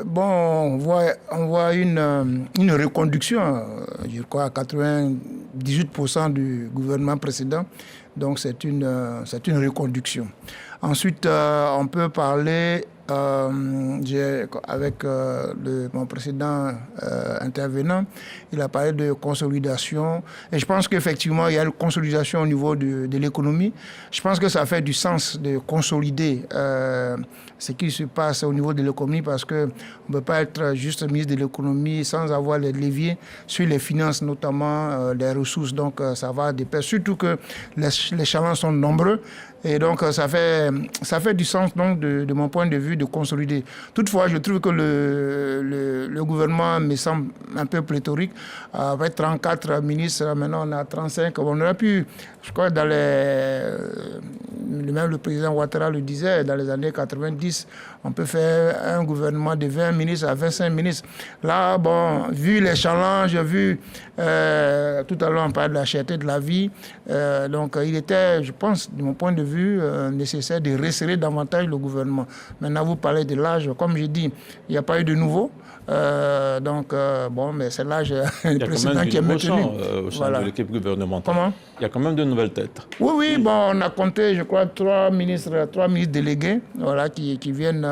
Bon, on voit une reconduction, je crois, à 98% du gouvernement précédent. Donc, c'est une reconduction. Ensuite, on peut parler avec mon précédent intervenant. Il a parlé de consolidation. Et je pense qu'effectivement, il y a une consolidation au niveau de l'économie. Je pense que ça fait du sens de consolider ce qui se passe au niveau de l'économie parce qu'on ne peut pas être juste ministre de l'économie sans avoir les leviers sur les finances, notamment les ressources. Donc, ça va de pair. Surtout que les challenges sont nombreux. Et donc, ça fait du sens, donc, de mon point de vue, de consolider. Toutefois, je trouve que le gouvernement me semble un peu pléthorique. Avec 34 ministres, maintenant on a 35. On aurait pu, je crois, même le président Ouattara le disait, dans les années 90, on peut faire un gouvernement de 20 ministres à 25 ministres. Là, bon, vu les challenges, vu tout à l'heure on parlait de la cherté de la vie, donc il était, je pense, de mon point de vue, nécessaire de resserrer davantage le gouvernement. Maintenant, vous parlez de l'âge, comme je dis, il n'y a pas eu de nouveau. Bon, mais c'est l'âge précédent qui est maintenu. Au sein de l'équipe gouvernementale. Comment? Il y a quand même de nouvelles têtes. Oui, bon, on a compté, je crois, trois ministres délégués, voilà, qui viennent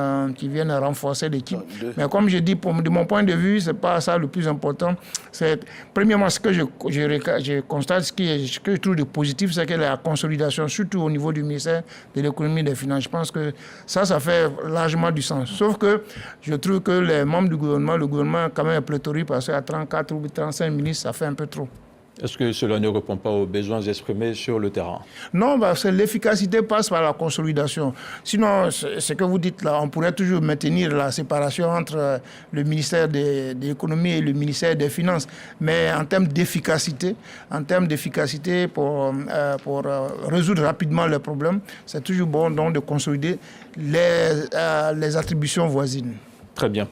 renforcer l'équipe. Mais comme je dis, de mon point de vue, c'est pas ça le plus important. C'est premièrement ce que je constate, ce que je trouve de positif, c'est que la consolidation, surtout au niveau du ministère de l'économie et des finances, je pense que ça fait largement du sens. Sauf que je trouve que les membres du gouvernement, le gouvernement quand même est pléthorique parce qu'à 34 ou 35 ministres, ça fait un peu trop. Est-ce que cela ne répond pas aux besoins exprimés sur le terrain? Non, parce que l'efficacité passe par la consolidation. Sinon, ce que vous dites là, on pourrait toujours maintenir la séparation entre le ministère de l'économie et le ministère des finances. Mais en termes d'efficacité, pour résoudre rapidement les problèmes, c'est toujours bon donc de consolider les attributions voisines. Très bien.